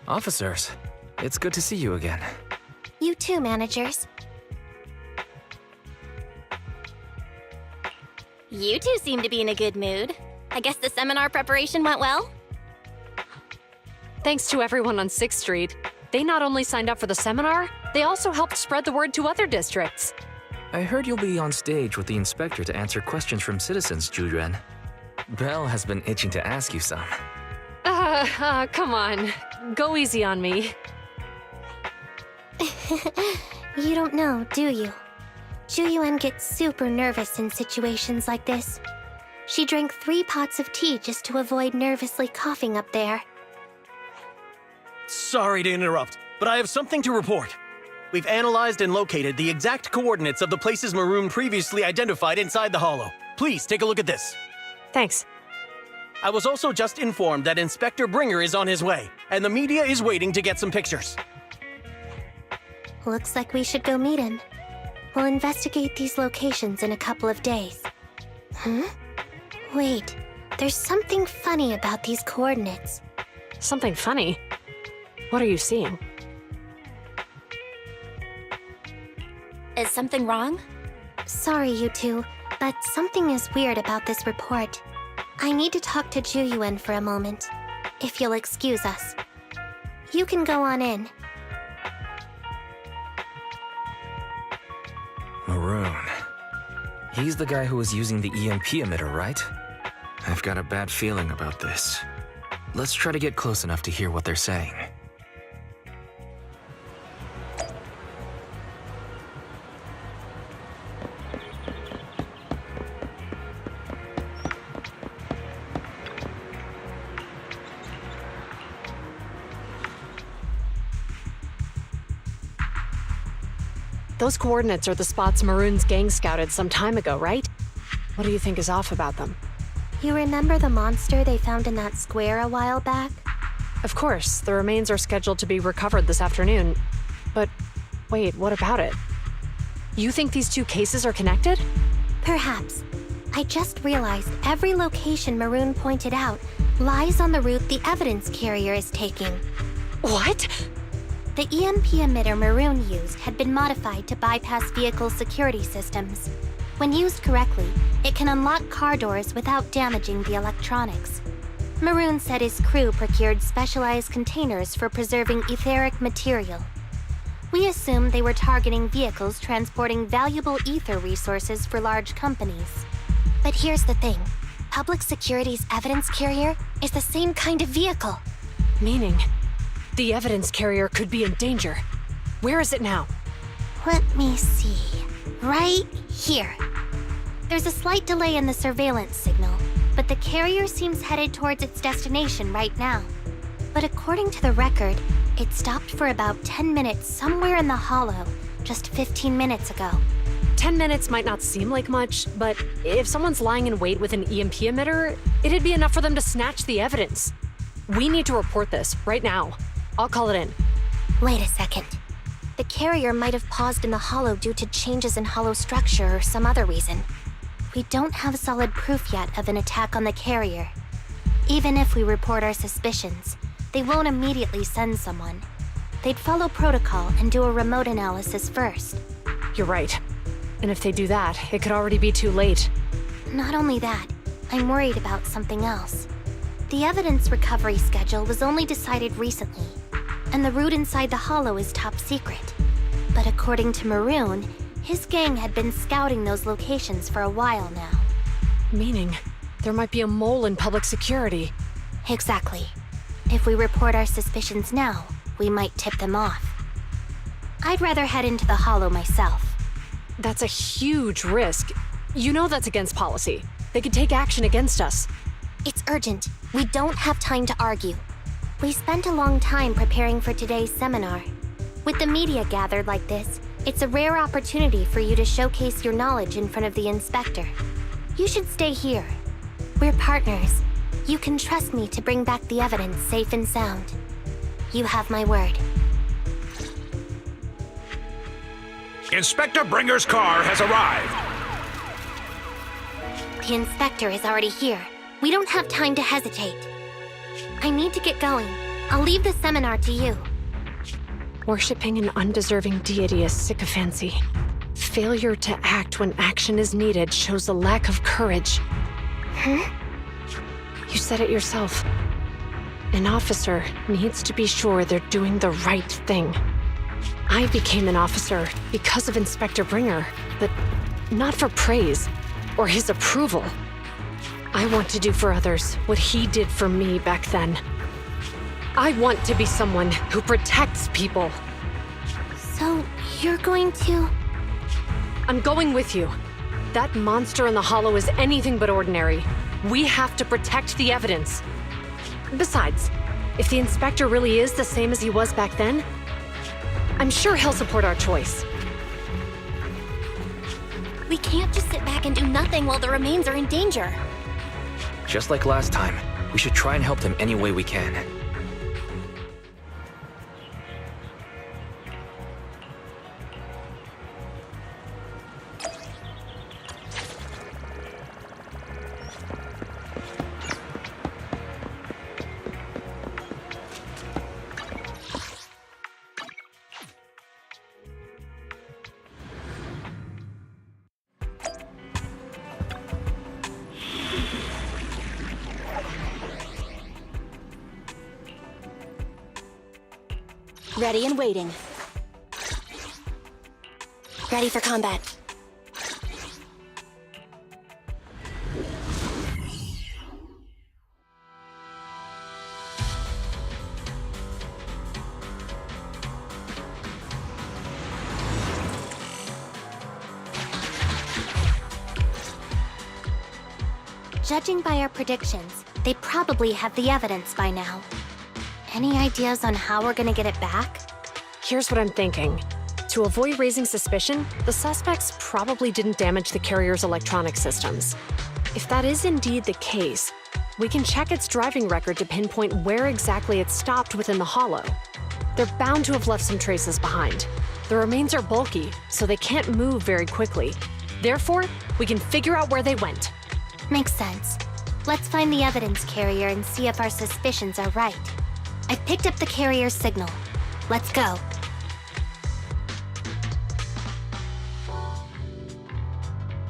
Officers, it's good to see you again. You too, managers. You two seem to be in a good mood. I guess the seminar preparation went well? Thanks to everyone on 6th Street. They not only signed up for the seminar, they also helped spread the word to other districts. I heard you'll be on stage with the inspector to answer questions from citizens, Juyuan. Belle has been itching to ask you some. Come on. Go easy on me. You don't know, do you? Juyuan gets super nervous in situations like this. She drank 3 pots of tea just to avoid nervously coughing up there. Sorry to interrupt, but I have something to report. We've analyzed and located the exact coordinates of the places Maroon previously identified inside the Hollow. Please take a look at this. Thanks. I was also just informed that Inspector Bringer is on his way, and the media is waiting to get some pictures. Looks like we should go meet him. We'll investigate these locations in a couple of days. Wait, there's something funny about these coordinates. Something funny? What are you seeing? Is something wrong? Sorry, you two, but something is weird about this report. I need to talk to Juyuan for a moment, if you'll excuse us. You can go on in. Maroon. He's the guy who was using the EMP emitter, right? I've got a bad feeling about this. Let's try to get close enough to hear what they're saying. Those coordinates are the spots Maroon's gang scouted some time ago, right? What do you think is off about them? You remember the monster they found in that square a while back? Of course, the remains are scheduled to be recovered this afternoon. But wait, what about it? You think these 2 cases are connected? Perhaps. I just realized every location Maroon pointed out lies on the route the evidence carrier is taking. What? The EMP emitter Maroon used had been modified to bypass vehicle security systems. When used correctly, it can unlock car doors without damaging the electronics. Maroon said his crew procured specialized containers for preserving etheric material. We assumed they were targeting vehicles transporting valuable ether resources for large companies. But here's the thing. Public Security's evidence carrier is the same kind of vehicle. Meaning, the evidence carrier could be in danger. Where is it now? Let me see. Right here. There's a slight delay in the surveillance signal, but the carrier seems headed towards its destination right now. But according to the record, it stopped for about 10 minutes somewhere in the Hollow, just 15 minutes ago. 10 minutes might not seem like much, but if someone's lying in wait with an EMP emitter, it'd be enough for them to snatch the evidence. We need to report this right now. I'll call it in. Wait a second. The carrier might have paused in the Hollow due to changes in Hollow structure or some other reason. We don't have solid proof yet of an attack on the carrier. Even if we report our suspicions, they won't immediately send someone. They'd follow protocol and do a remote analysis first. You're right. And if they do that, it could already be too late. Not only that, I'm worried about something else. The evidence recovery schedule was only decided recently, and the route inside the Hollow is top secret. But according to Maroon, his gang had been scouting those locations for a while now. Meaning, there might be a mole in public security. Exactly. If we report our suspicions now, we might tip them off. I'd rather head into the Hollow myself. That's a huge risk. You know that's against policy. They could take action against us. It's urgent. We don't have time to argue. We spent a long time preparing for today's seminar. With the media gathered like this, it's a rare opportunity for you to showcase your knowledge in front of the inspector. You should stay here. We're partners. You can trust me to bring back the evidence safe and sound. You have my word. Inspector Bringer's car has arrived. The inspector is already here. We don't have time to hesitate. I need to get going. I'll leave the seminar to you. Worshipping an undeserving deity is sycophancy. Failure to act when action is needed shows a lack of courage. Huh? You said it yourself. An officer needs to be sure they're doing the right thing. I became an officer because of Inspector Bringer, but not for praise or his approval. I want to do for others what he did for me back then. I want to be someone who protects people. So, you're going to... I'm going with you. That monster in the hollow is anything but ordinary. We have to protect the evidence. Besides, if the inspector really is the same as he was back then, I'm sure he'll support our choice. We can't just sit back and do nothing while the remains are in danger. Just like last time, we should try and help them any way we can. Ready and waiting. Ready for combat. Judging by our predictions, they probably have the evidence by now. Any ideas on how we're gonna get it back? Here's what I'm thinking. To avoid raising suspicion, the suspects probably didn't damage the carrier's electronic systems. If that is indeed the case, we can check its driving record to pinpoint where exactly it stopped within the hollow. They're bound to have left some traces behind. The remains are bulky, so they can't move very quickly. Therefore, we can figure out where they went. Makes sense. Let's find the evidence carrier and see if our suspicions are right. I've picked up the carrier's signal. Let's go.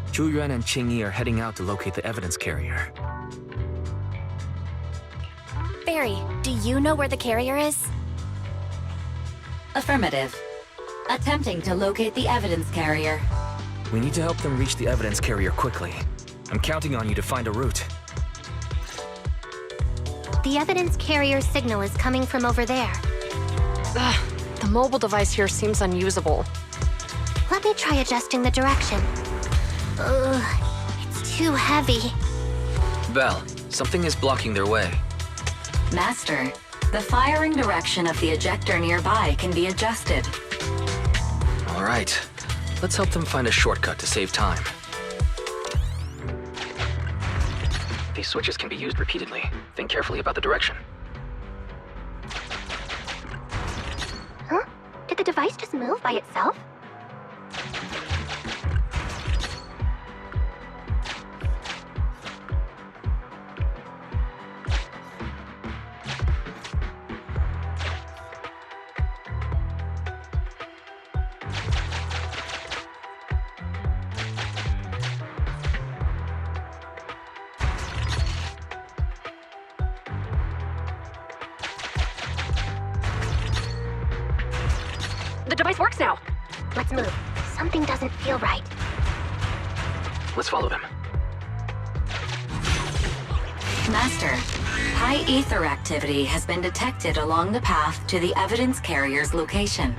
Zhu Yuan and Qing Yi are heading out to locate the evidence carrier. Barry, do you know where the carrier is? Affirmative. Attempting to locate the evidence carrier. We need to help them reach the evidence carrier quickly. I'm counting on you to find a route. The evidence carrier signal is coming from over there. Ugh, the mobile device here seems unusable. Let me try adjusting the direction. Ugh, it's too heavy. Belle, something is blocking their way. Master, the firing direction of the ejector nearby can be adjusted. All right, let's help them find a shortcut to save time. These switches can be used repeatedly. Think carefully about the direction. Huh? Did the device just move by itself? The device works now! Let's move. Something doesn't feel right. Let's follow them. Master, high ether activity has been detected along the path to the evidence carrier's location.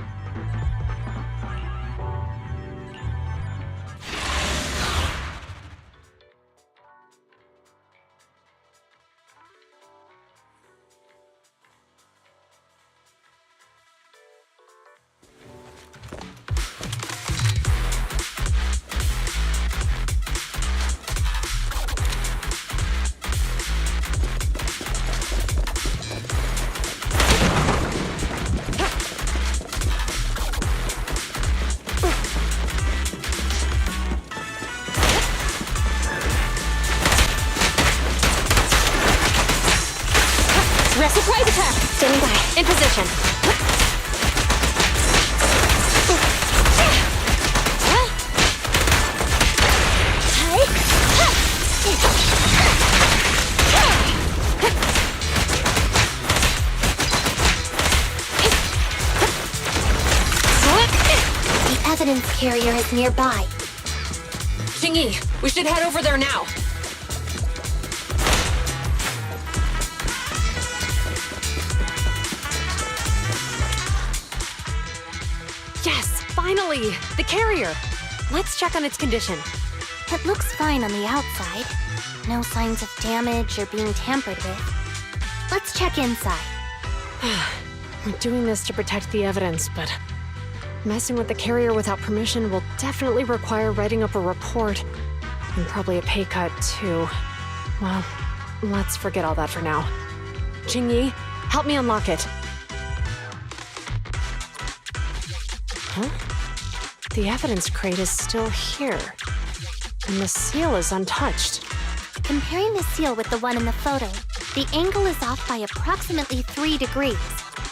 Surprise attack! Standing by. In position. The evidence carrier is nearby. Xingyi, we should head over there now. Yes, finally! The carrier! Let's check on its condition. It looks fine on the outside. No signs of damage or being tampered with. Let's check inside. We're doing this to protect the evidence, but messing with the carrier without permission will definitely require writing up a report. And probably a pay cut, too. Well, let's forget all that for now. Xingyi, help me unlock it. Huh? The evidence crate is still here. And the seal is untouched. Comparing the seal with the one in the photo, the angle is off by approximately 3 degrees,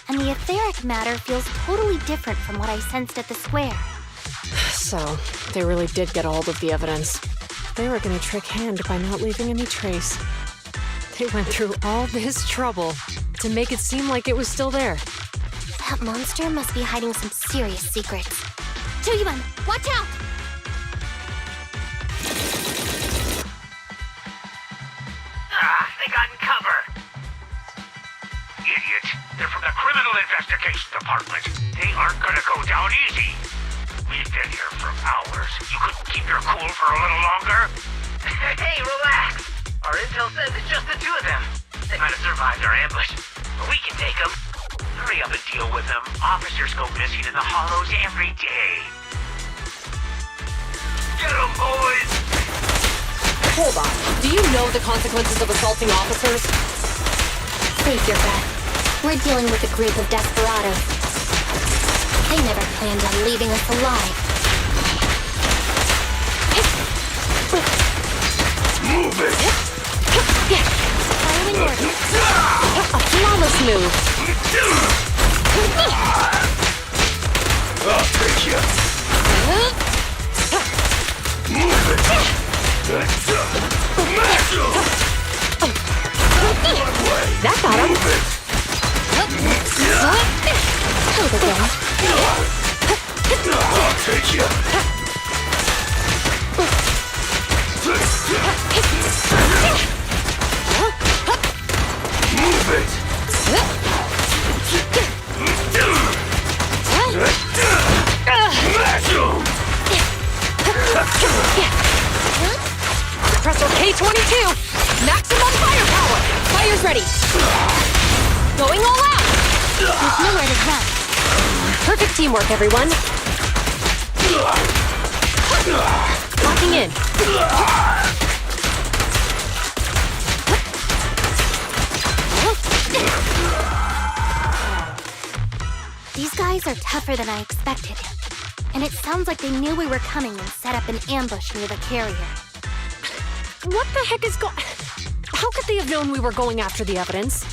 and the etheric matter feels totally different from what I sensed at the square. So, they really did get a hold of the evidence. They were gonna trick Hand by not leaving any trace. They went through all this trouble to make it seem like it was still there. That monster must be hiding some serious secrets. Chuyuan, watch out! They got in cover. Idiot. They're from the Criminal Investigation Department. They aren't gonna go down easy. We've been here for hours. You couldn't keep your cool for a little longer? Hey, relax. Our intel says it's just the two of them. They might have survived our ambush, but we can take them. Hurry up and deal with them. Officers go missing in the hollows every day. Get them, boys! Hold on. Do you know the consequences of assaulting officers? Save your breath. We're dealing with a group of desperados. They never planned on leaving us alive. Move it! Following orders. A flawless move. I'll take you. Move it! Smash him! That got him. Move it! Hold again. I'll take you. Move it! Smash him! Pressor K-22! Maximum firepower! Fire's ready! Going all out! There's nowhere to run. Perfect teamwork, everyone! Locking in. These guys are tougher than I expected. And it sounds like they knew we were coming and set up an ambush near the carrier. What the heck is How could they have known we were going after the evidence?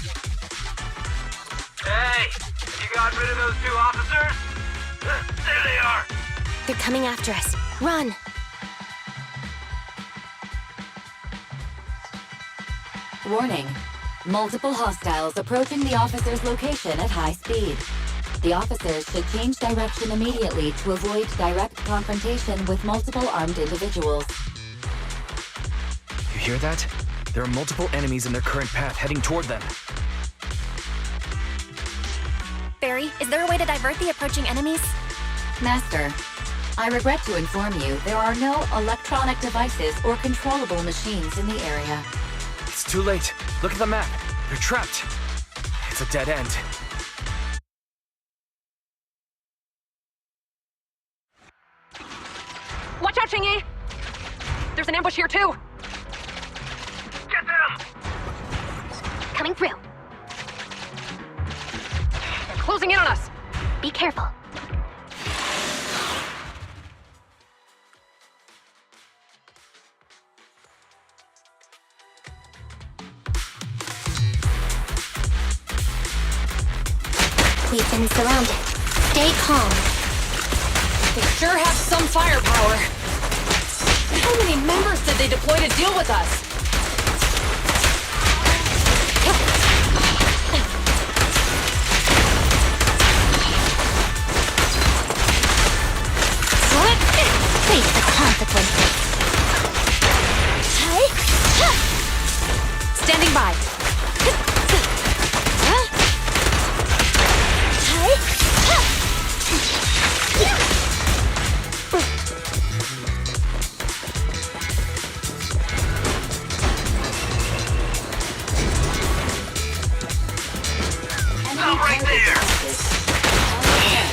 Hey! You got rid of those 2 officers? There they are! They're coming after us. Run! Warning. Multiple hostiles approaching the officer's location at high speed. The officers should change direction immediately to avoid direct confrontation with multiple armed individuals. You hear that? There are multiple enemies in their current path heading toward them. Barry, is there a way to divert the approaching enemies? Master, I regret to inform you there are no electronic devices or controllable machines in the area. It's too late. Look at the map. They're trapped. It's a dead end. Watch out, Xingyi! There's an ambush here, too! Get them! Coming through. They're closing in on us! Be careful. We've been surrounded. Stay calm. They sure have some firepower. How many members did they deploy to deal with us? Face the consequences. Standing by. Right there!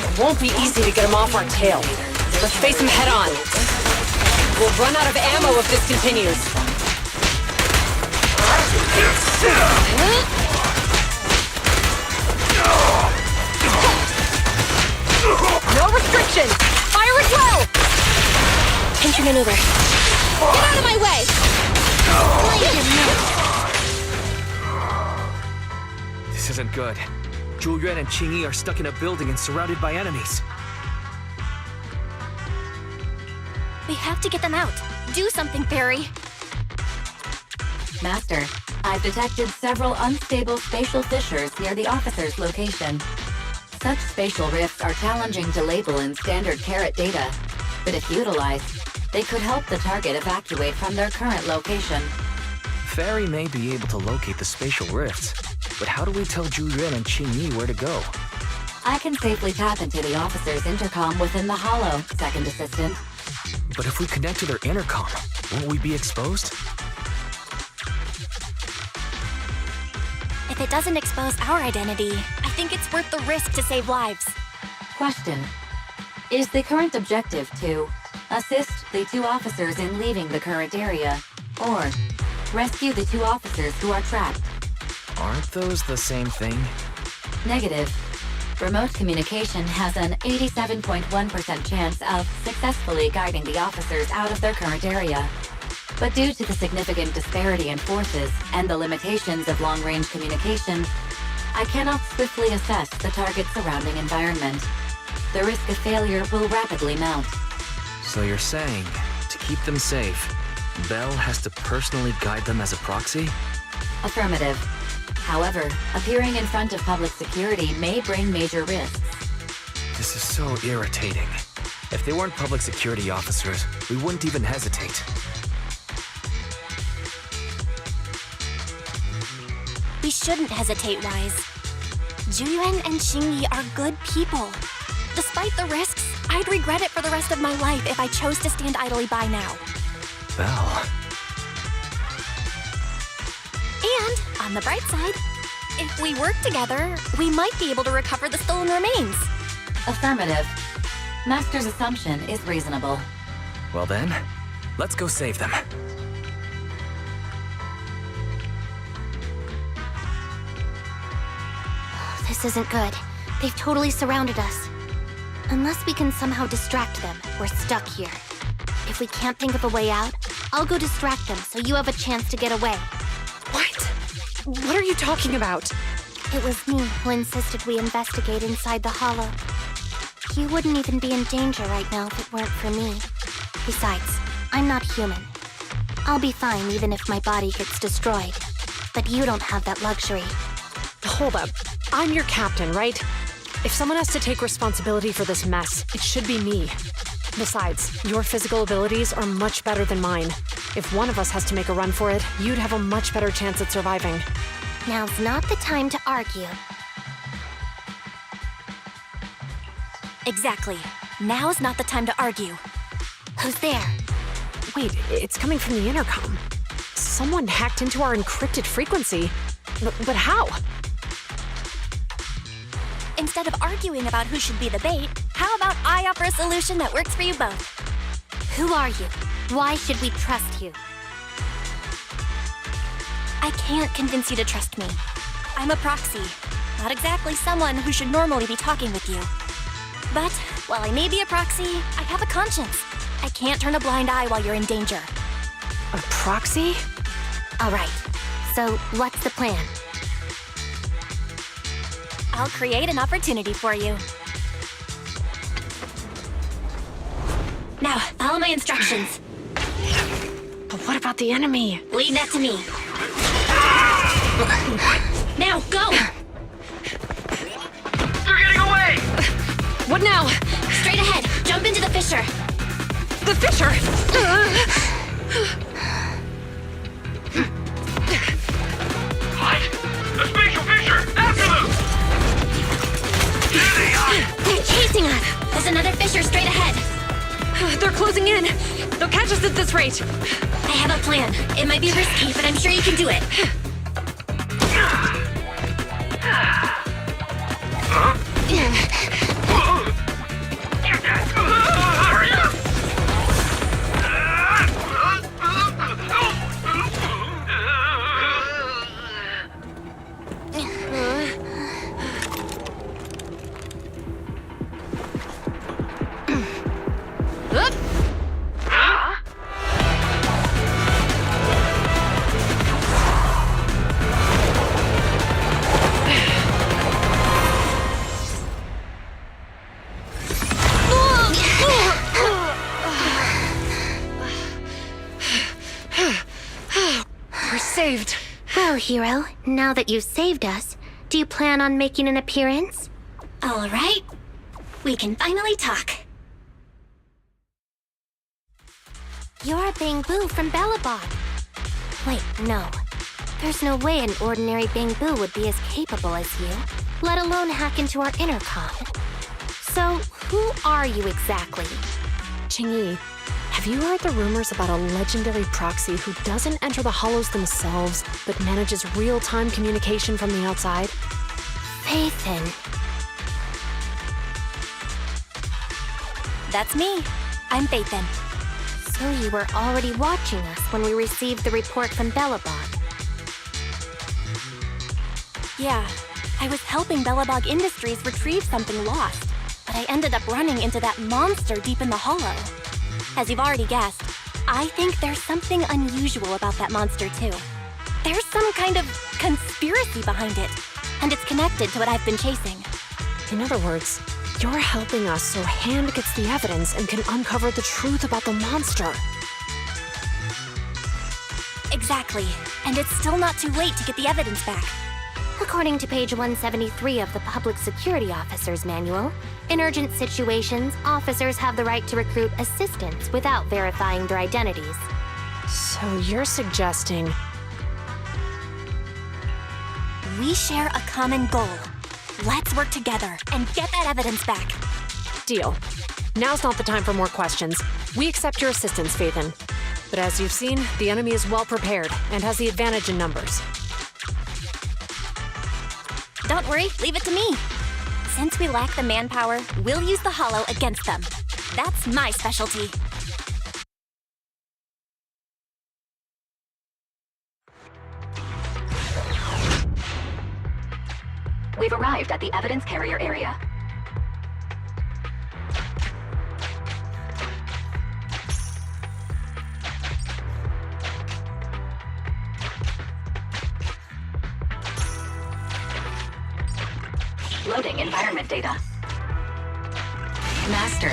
It won't be easy to get them off our tail. Let's face them head on. We'll run out of ammo if this continues. No restriction! Fire as well! Pinch maneuver. Get out of my way! This isn't good. Zhu Yuan and Qingyi are stuck in a building and surrounded by enemies. We have to get them out. Do something, Barry. Master, I've detected several unstable spatial fissures near the officer's location. Such spatial rifts are challenging to label in standard carat data, but if utilized, they could help the target evacuate from their current location. Fairy may be able to locate the spatial rifts, but how do we tell Zhu Yuan and Qingyi where to go? I can safely tap into the officer's intercom within the hollow, Second Assistant. But if we connect to their intercom, won't we be exposed? If it doesn't expose our identity, I think it's worth the risk to save lives. Question. Is the current objective to assist the two officers in leaving the current area, or rescue the two officers who are trapped? Aren't those the same thing? Negative. Remote communication has an 87.1% chance of successfully guiding the officers out of their current area. But due to the significant disparity in forces and the limitations of long-range communication, I cannot swiftly assess the target's surrounding environment. The risk of failure will rapidly mount. So you're saying, to keep them safe, Bell has to personally guide them as a proxy? Affirmative. However, appearing in front of public security may bring major risks. This is so irritating. If they weren't public security officers, we wouldn't even hesitate. We shouldn't hesitate, Wise. Juyuan and Qingyi are good people. Despite the risks, I'd regret it for the rest of my life if I chose to stand idly by now. Bell. And, on the bright side, if we work together, we might be able to recover the stolen remains. Affirmative. Master's assumption is reasonable. Well then, let's go save them. This isn't good. They've totally surrounded us. Unless we can somehow distract them, we're stuck here. If we can't think of a way out, I'll go distract them so you have a chance to get away. What? What are you talking about? It was me who insisted we investigate inside the hollow. You wouldn't even be in danger right now if it weren't for me. Besides, I'm not human. I'll be fine even if my body gets destroyed. But you don't have that luxury. Hold up. I'm your captain, right? If someone has to take responsibility for this mess, it should be me. Besides, your physical abilities are much better than mine. If one of us has to make a run for it, you'd have a much better chance at surviving. Now's not the time to argue. Exactly. Now's not the time to argue. Who's there? Wait, it's coming from the intercom. Someone hacked into our encrypted frequency. But how? Instead of arguing about who should be the bait, how about I offer a solution that works for you both? Who are you? Why should we trust you? I can't convince you to trust me. I'm a proxy, not exactly someone who should normally be talking with you. But while I may be a proxy, I have a conscience. I can't turn a blind eye while you're in danger. A proxy? All right. So, what's the plan? I'll create an opportunity for you. Now, follow my instructions. But what about the enemy? Leave that to me. Now, go! They're getting away! What now? Straight ahead. Jump into the fissure. The fissure! What? The spatial fissure! After them! There they are! They're chasing us. There's another fissure straight ahead. They're closing in. They'll catch us at this rate. I have a plan. It might be risky, but I'm sure you can do it. Hurry up! We're saved. Well, hero, now that you've saved us, do you plan on making an appearance? All right. We can finally talk. You're Bangbu from Bellabog. Wait, no. There's no way an ordinary Bangbu would be as capable as you, let alone hack into our intercom. So, who are you exactly? Qingyi, have you heard the rumors about a legendary proxy who doesn't enter the hollows themselves, but manages real-time communication from the outside? Faithin. That's me. I'm Faithin. So you were already watching us when we received the report from Bellabog. Yeah, I was helping Bellabog Industries retrieve something lost, but I ended up running into that monster deep in the hollow. As you've already guessed, I think there's something unusual about that monster too. There's some kind of conspiracy behind it, and it's connected to what I've been chasing. In other words, you're helping us so Hand gets the evidence and can uncover the truth about the monster. Exactly, and it's still not too late to get the evidence back. According to page 173 of the Public Security Officer's Manual, in urgent situations, officers have the right to recruit assistants without verifying their identities. So you're suggesting... We share a common goal. Let's work together and get that evidence back. Deal. Now's not the time for more questions. We accept your assistance, Faithin. But as you've seen, the enemy is well prepared and has the advantage in numbers. Don't worry, leave it to me. Since we lack the manpower, we'll use the hollow against them. That's my specialty. We've arrived at the evidence carrier area. Loading environment data. Master.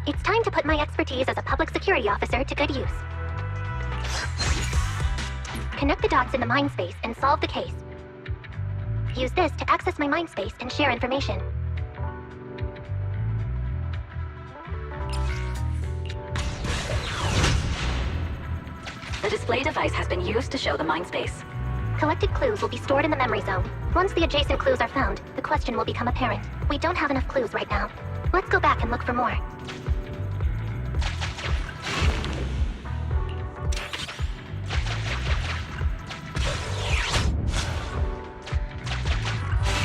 It's time to put my expertise as a public security officer to good use. Connect the dots in the mind space and solve the case. Use this to access my mind space and share information. The display device has been used to show the mind space. Collected clues will be stored in the memory zone. Once the adjacent clues are found, the question will become apparent. We don't have enough clues right now. Let's go back and look for more.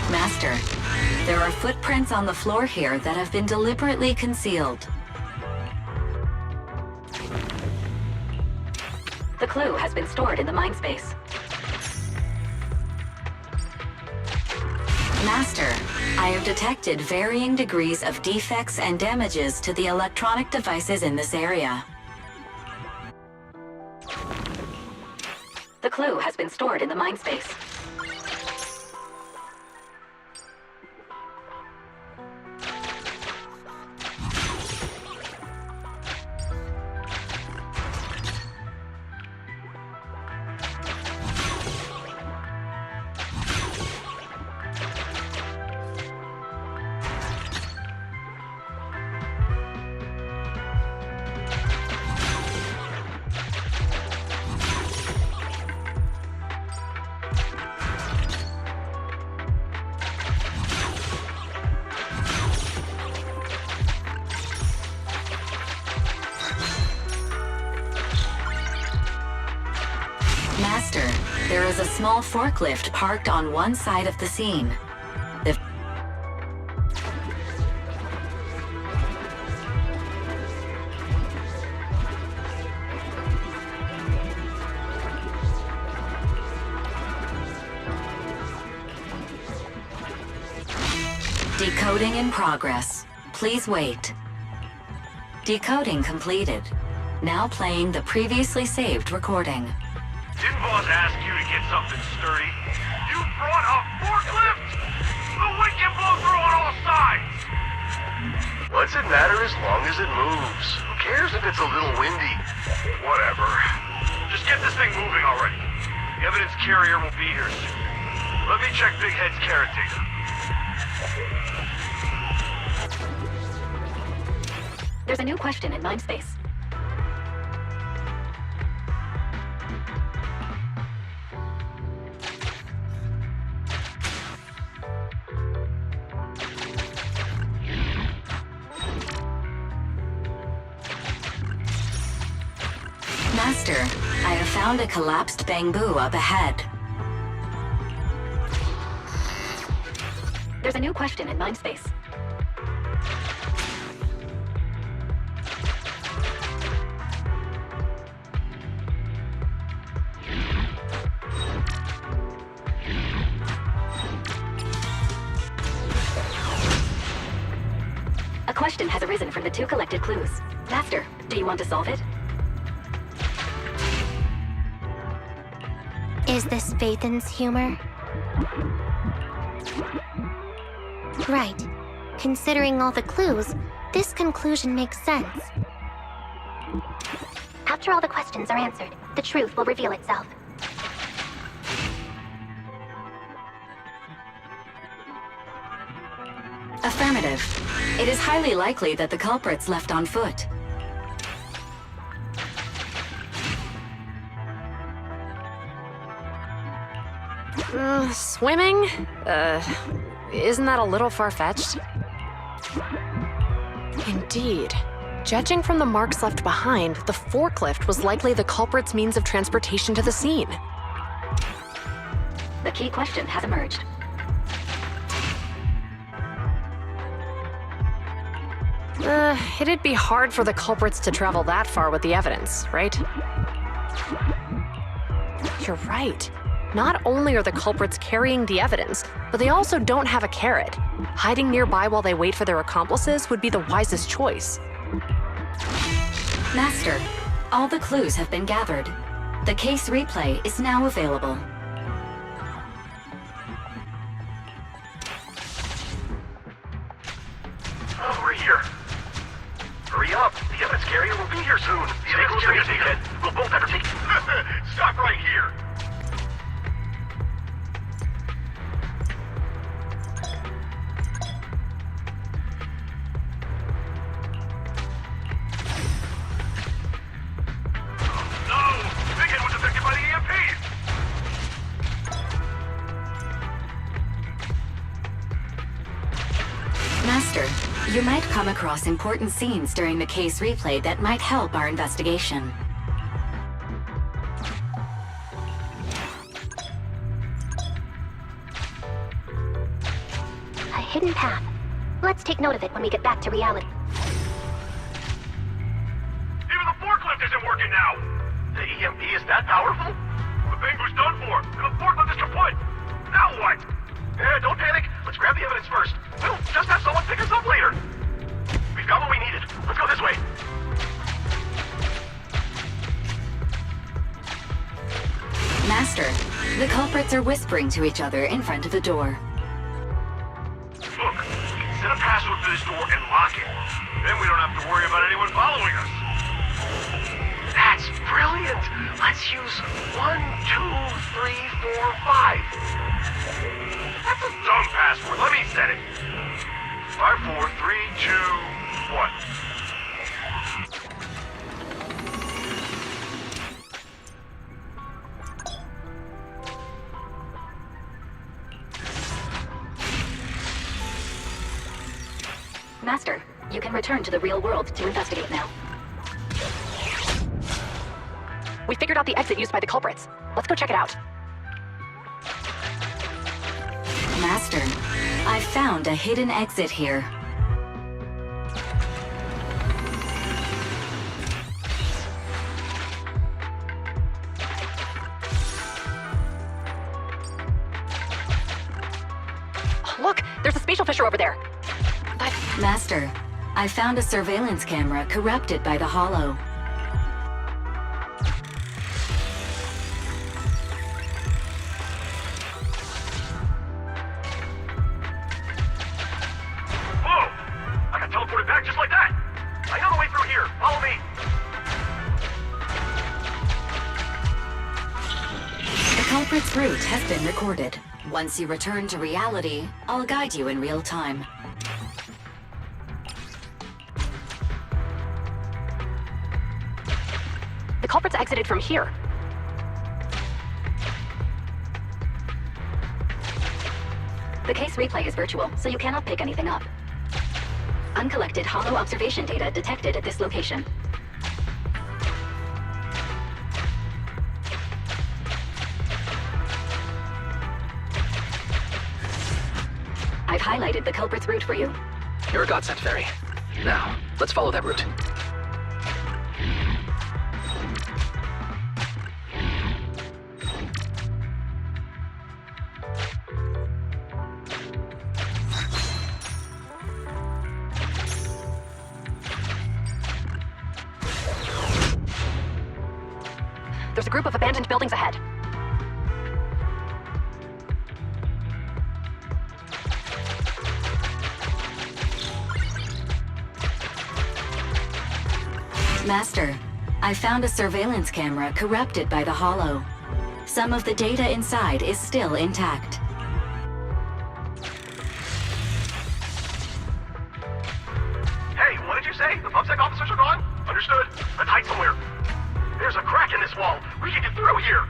Master, there are footprints on the floor here that have been deliberately concealed. The clue has been stored in the mind space. Master, I have detected varying degrees of defects and damages to the electronic devices in this area. The clue has been stored in the mindspace. Master, there is a small forklift parked on one side of the scene. The Decoding in progress. Please wait. Decoding completed. Now playing the previously saved recording. Didn't boss ask you to get something sturdy? You brought a forklift? The wind can blow through on all sides! What's it matter as long as it moves? Who cares if it's a little windy? Whatever. Just get this thing moving already. The evidence carrier will be here soon. Let me check Big Head's carrot data. There's a new question in Mindspace. Master, I have found a collapsed bamboo up ahead. There's a new question in Mindspace. A question has arisen from the two collected clues. Master, do you want to solve it? Is this Phaethon's humor? Right. Considering all the clues, this conclusion makes sense. After all the questions are answered, the truth will reveal itself. Affirmative. It is highly likely that the culprits left on foot. Swimming? Isn't that a little far-fetched? Indeed. Judging from the marks left behind, the forklift was likely the culprit's means of transportation to the scene. The key question has emerged. It'd be hard for the culprits to travel that far with the evidence, right? You're right. Not only are the culprits carrying the evidence, but they also don't have a carrot. Hiding nearby while they wait for their accomplices would be the wisest choice. Master, all the clues have been gathered. The case replay is now available. Oh, we're here. Hurry up. The evidence carrier will be here soon. The evidence carrier, Big Head. We'll both have to take... Stop right here. Master, you might come across important scenes during the case replay that might help our investigation. A hidden path. Let's take note of it when we get back to reality. Even the forklift isn't working now. The EMP is that powerful? The bamboo's done for. The forklift is kaput. Now what? Don't panic. Let's grab the evidence first. We'll just have someone pick us up later. We've got what we needed. Let's go this way. Master, the culprits are whispering to each other in front of the door. Look, set a password for this door and lock it. Then we don't have to worry about anyone following us. That's brilliant! Let's use 1, 2, 3, 4, 5. That's a dumb password. Let me set it. 5, 4, 3, 2, 1. Master, you can return to the real world to investigate now. We figured out the exit used by the culprits. Let's go check it out. Master, I found a hidden exit here. Look, there's a spatial fissure over there. Master, I found a surveillance camera corrupted by the Hollow. Whoa! I got teleported back just like that! I know the way through here! Follow me! The culprit's route has been recorded. Once you return to reality, I'll guide you in real time. The culprits exited from here. The case replay is virtual, so you cannot pick anything up. Uncollected hollow observation data detected at this location. I've highlighted the culprit's route for you. You're a godsend, Fairy. Now, let's follow that route. There's a group of abandoned buildings ahead. Master, I found a surveillance camera corrupted by the Hollow. Some of the data inside is still intact. Hey, what did you say? The PubSec officers are gone? Understood. Let's hide somewhere. There's a crack in this wall. We can get through here.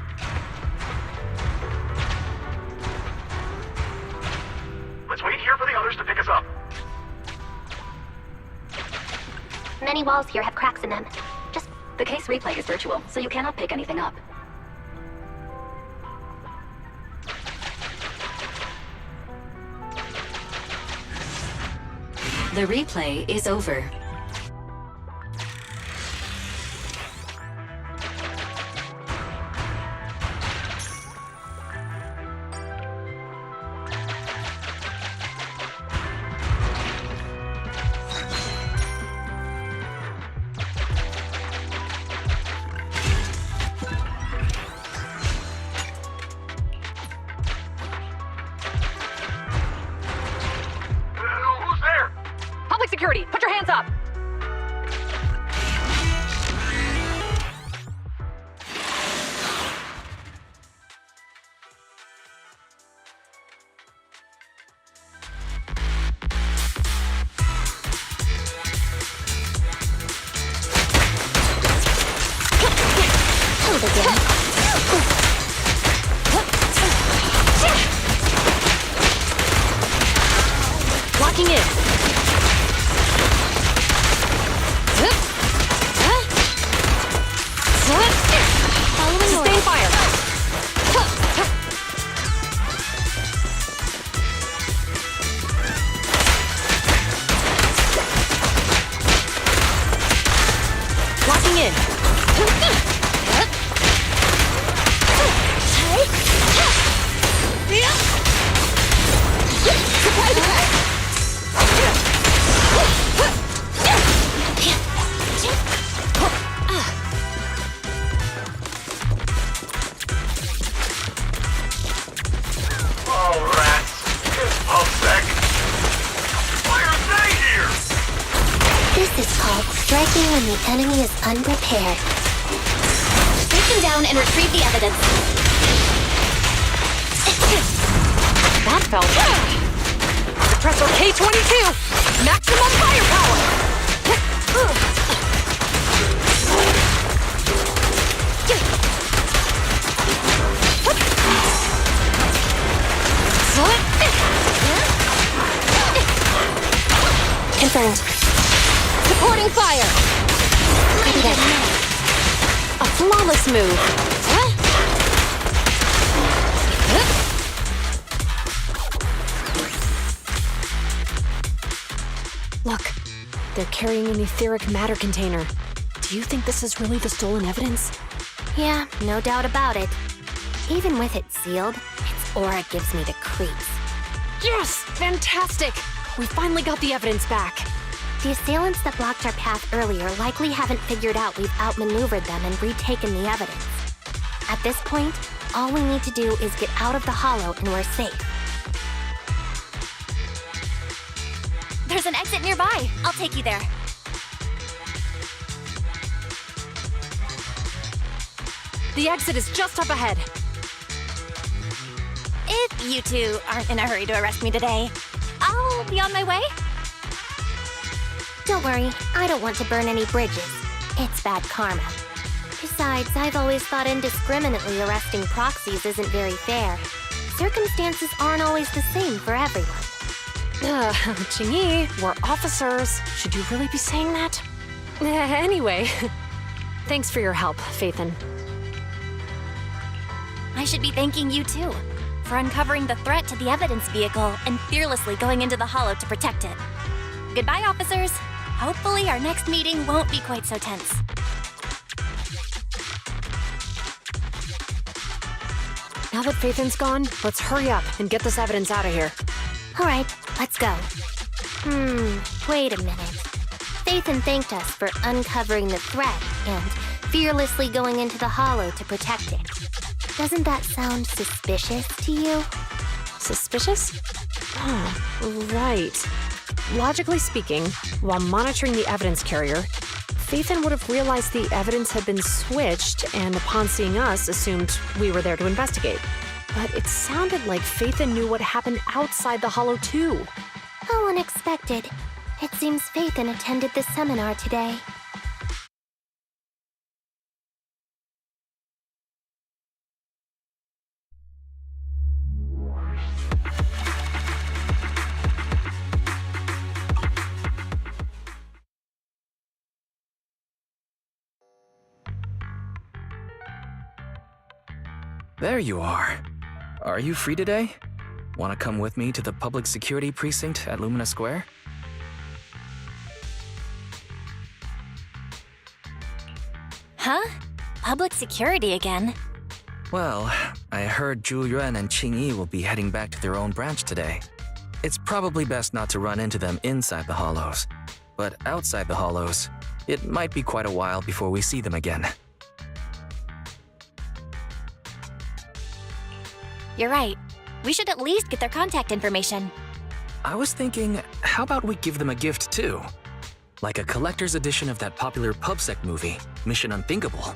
Let's wait here for the others to pick us up. Many walls here have cracks in them. Just The case replay is virtual, so you cannot pick anything up. The replay is over. Who's there? Public security, put your hands up! Locking in. Sustain fire. Locking in. striking when the enemy is unprepared. Take them down and retrieve the evidence. That felt well. Suppressor K-22! Maximum firepower! Confirmed. Supporting fire! Copy that. A flawless move. Look, they're carrying an etheric matter container. Do you think this is really the stolen evidence? Yeah, no doubt about it. Even with it sealed, its aura gives me the creeps. Yes! Fantastic! We finally got the evidence back. The assailants that blocked our path earlier likely haven't figured out we've outmaneuvered them and retaken the evidence. At this point, all we need to do is get out of the hollow and we're safe. There's an exit nearby. I'll take you there. The exit is just up ahead. If you two aren't in a hurry to arrest me today, I'll be on my way. Don't worry, I don't want to burn any bridges. It's bad karma. Besides, I've always thought indiscriminately arresting proxies isn't very fair. Circumstances aren't always the same for everyone. Qingyi, we're officers. Should you really be saying that? Anyway, thanks for your help, Phaethon. I should be thanking you too, for uncovering the threat to the evidence vehicle and fearlessly going into the hollow to protect it. Goodbye, officers. Hopefully our next meeting won't be quite so tense. Now that Phaethon's gone, let's hurry up and get this evidence out of here. All right, let's go. Wait a minute. Phaethon thanked us for uncovering the threat and fearlessly going into the hollow to protect it. Doesn't that sound suspicious to you? Suspicious? Oh, right. Logically speaking, while monitoring the evidence carrier, Phaethon would have realized the evidence had been switched and upon seeing us assumed we were there to investigate. But it sounded like Phaethon knew what happened outside the hollow too. How unexpected. It seems Phaethon attended the seminar today. There you are. Are you free today? Want to come with me to the public security precinct at Lumina Square? Huh? Public security again? Well, I heard Zhu Yuan and Qingyi will be heading back to their own branch today. It's probably best not to run into them inside the hollows. But outside the hollows, it might be quite a while before we see them again. You're right. We should at least get their contact information. I was thinking, how about we give them a gift too? Like a collector's edition of that popular PubSec movie, Mission Unthinkable.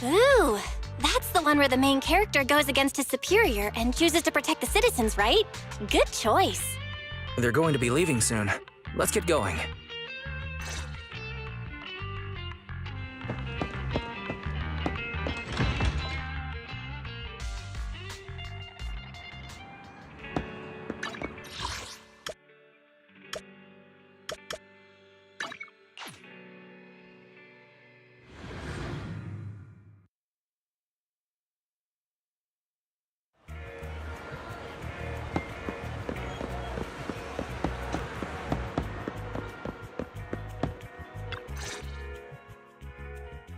Ooh, that's the one where the main character goes against his superior and chooses to protect the citizens, right? Good choice. They're going to be leaving soon. Let's get going.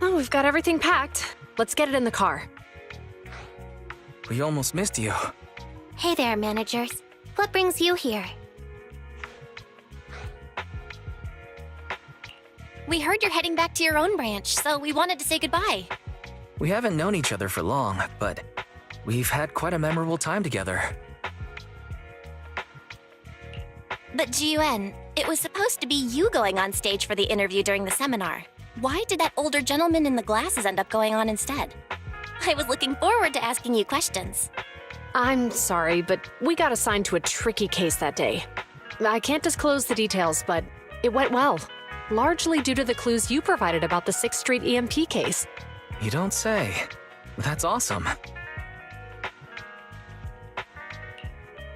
Oh, we've got everything packed. Let's get it in the car. We almost missed you. Hey there, managers. What brings you here? We heard you're heading back to your own branch, so we wanted to say goodbye. We haven't known each other for long, but we've had quite a memorable time together. But But Ji-Yuan, it was supposed to be you going on stage for the interview during the seminar. Why did that older gentleman in the glasses end up going on instead? I was looking forward to asking you questions. I'm sorry, but we got assigned to a tricky case that day. I can't disclose the details, but it went well. Largely due to the clues you provided about the 6th Street EMP case. You don't say. That's awesome.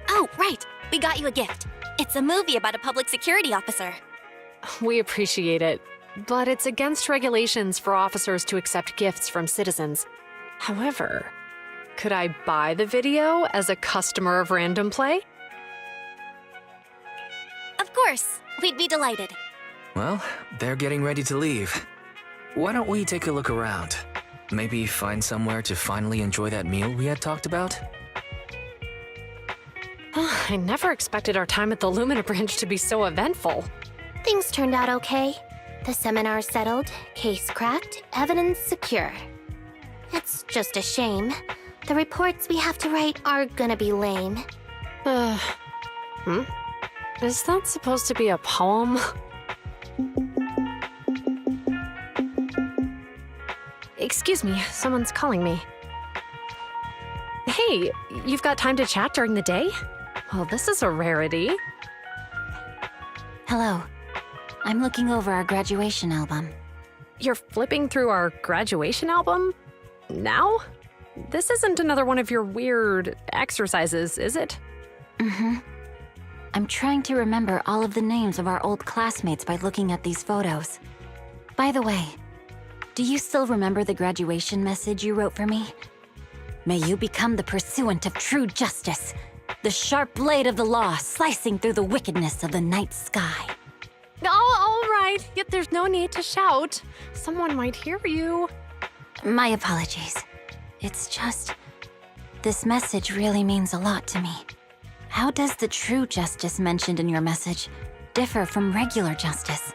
Oh, right. We got you a gift. It's a movie about a public security officer. We appreciate it, but it's against regulations for officers to accept gifts from citizens. However, could I buy the video as a customer of Random Play? Of course. We'd be delighted. Well, they're getting ready to leave. Why don't we take a look around? Maybe find somewhere to finally enjoy that meal we had talked about? I never expected our time at the Lumina branch to be so eventful. Things turned out okay. The seminar settled, case cracked, evidence secure. It's just a shame. The reports we have to write are gonna be lame. Is that supposed to be a poem? Excuse me, someone's calling me. Hey, you've got time to chat during the day? Well, this is a rarity. Hello. I'm looking over our graduation album. You're flipping through our graduation album? Now? This isn't another one of your weird exercises, is it? I'm trying to remember all of the names of our old classmates by looking at these photos. By the way, do you still remember the graduation message you wrote for me? May you become the pursuant of true justice, the sharp blade of the law slicing through the wickedness of the night sky. Oh, all right. Yet there's no need to shout. Someone might hear you. My apologies. It's just, this message really means a lot to me. How does the true justice mentioned in your message differ from regular justice?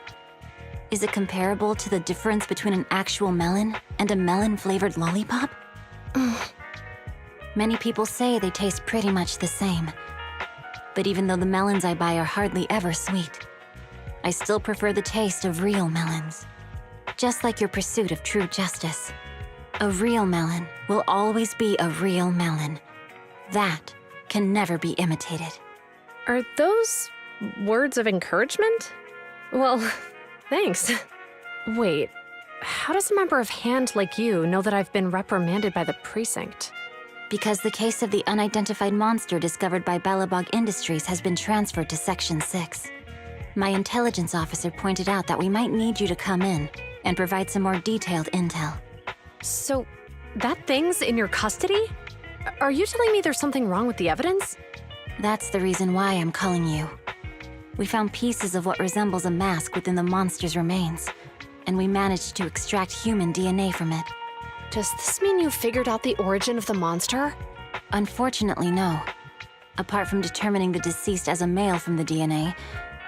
Is it comparable to the difference between an actual melon and a melon-flavored lollipop? Many people say they taste pretty much the same. But even though the melons I buy are hardly ever sweet, I still prefer the taste of real melons. Just like your pursuit of true justice. A real melon will always be a real melon. That can never be imitated. Are those words of encouragement? Well, thanks. Wait, how does a member of HAND like you know that I've been reprimanded by the precinct? Because the case of the unidentified monster discovered by Balabog Industries has been transferred to Section 6. My intelligence officer pointed out that we might need you to come in and provide some more detailed intel. So, that thing's in your custody? Are you telling me there's something wrong with the evidence? That's the reason why I'm calling you. We found pieces of what resembles a mask within the monster's remains, and we managed to extract human DNA from it. Does this mean you figured out the origin of the monster? Unfortunately, no. Apart from determining the deceased as a male from the DNA,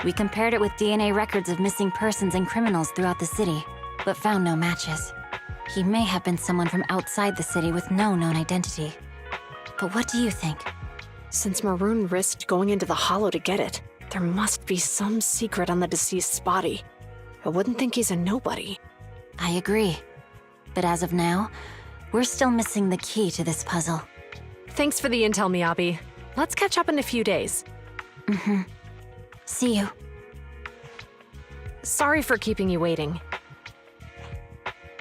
we compared it with DNA records of missing persons and criminals throughout the city, but found no matches. He may have been someone from outside the city with no known identity. But what do you think? Since Maroon risked going into the Hollow to get it, there must be some secret on the deceased's body. I wouldn't think he's a nobody. I agree. But as of now, we're still missing the key to this puzzle. Thanks for the intel, Miyabi. Let's catch up in a few days. See you. Sorry for keeping you waiting.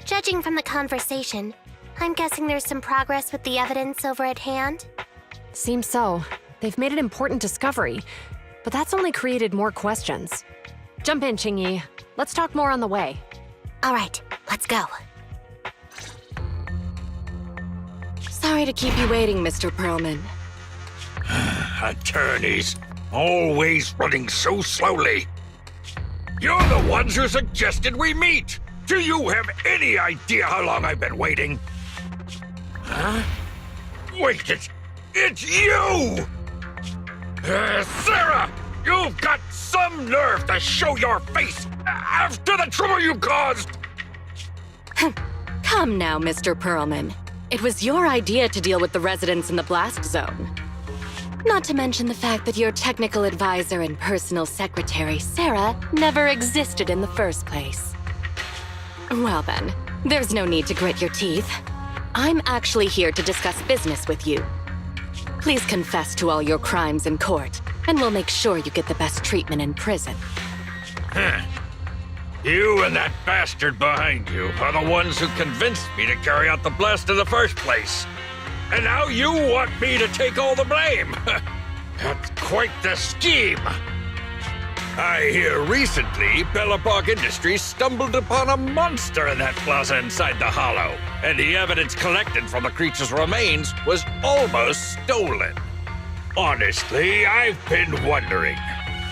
Judging from the conversation, I'm guessing there's some progress with the evidence over at HAND? Seems so. They've made an important discovery, but that's only created more questions. Jump in, Qingyi. Let's talk more on the way. All right, let's go. Sorry to keep you waiting, Mr. Perlman. Attorneys, always running so slowly. You're the ones who suggested we meet. Do you have any idea how long I've been waiting? Huh? Wait, it's you! Sarah! You've got some nerve to show your face after the trouble you caused! Come now, Mr. Perlman. It was your idea to deal with the residents in the blast zone. Not to mention the fact that your technical advisor and personal secretary, Sarah, never existed in the first place. Well then, there's no need to grit your teeth. I'm actually here to discuss business with you. Please confess to all your crimes in court, and we'll make sure you get the best treatment in prison. You and that bastard behind you are the ones who convinced me to carry out the blast in the first place. And now you want me to take all the blame. That's quite the scheme. I hear recently Bellabog Industries stumbled upon a monster in that plaza inside the Hollow, and the evidence collected from the creature's remains was almost stolen. Honestly, I've been wondering.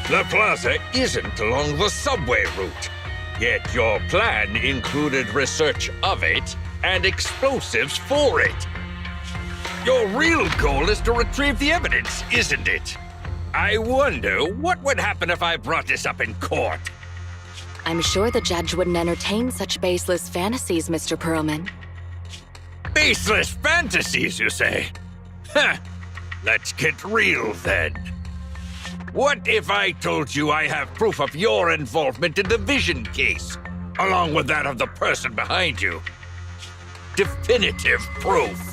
The plaza isn't along the subway route, yet your plan included research of it and explosives for it. Your real goal is to retrieve the evidence, isn't it? I wonder what would happen if I brought this up in court. I'm sure the judge wouldn't entertain such baseless fantasies, Mr. Perlman. Baseless fantasies, you say? Huh. Let's get real then. What if I told you I have proof of your involvement in the Vision case, along with that of the person behind you? Definitive proof.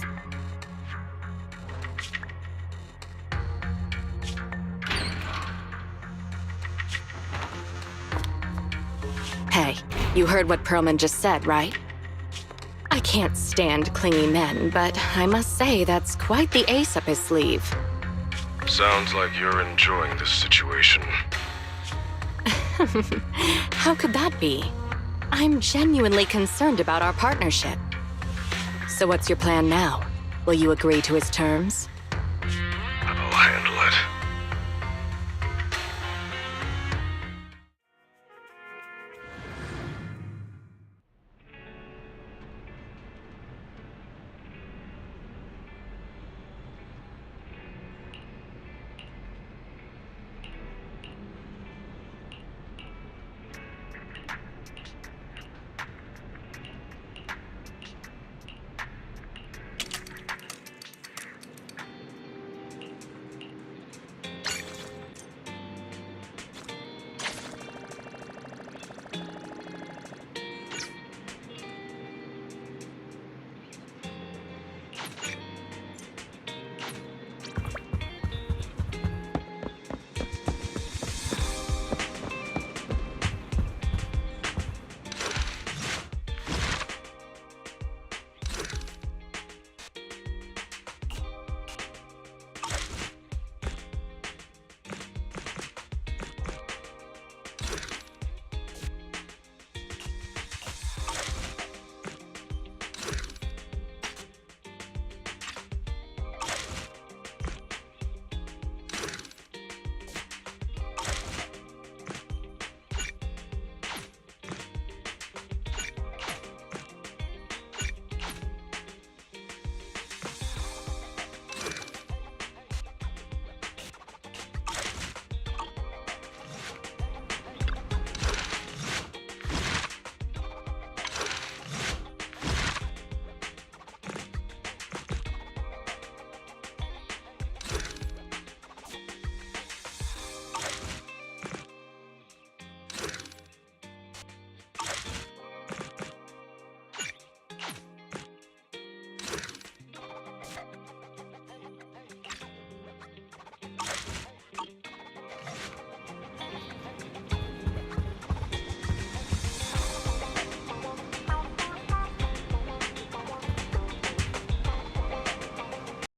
Hey, you heard what Perlman just said, right? I can't stand clingy men, but I must say that's quite the ace up his sleeve. Sounds like you're enjoying this situation. How could that be? I'm genuinely concerned about our partnership. So what's your plan now? Will you agree to his terms?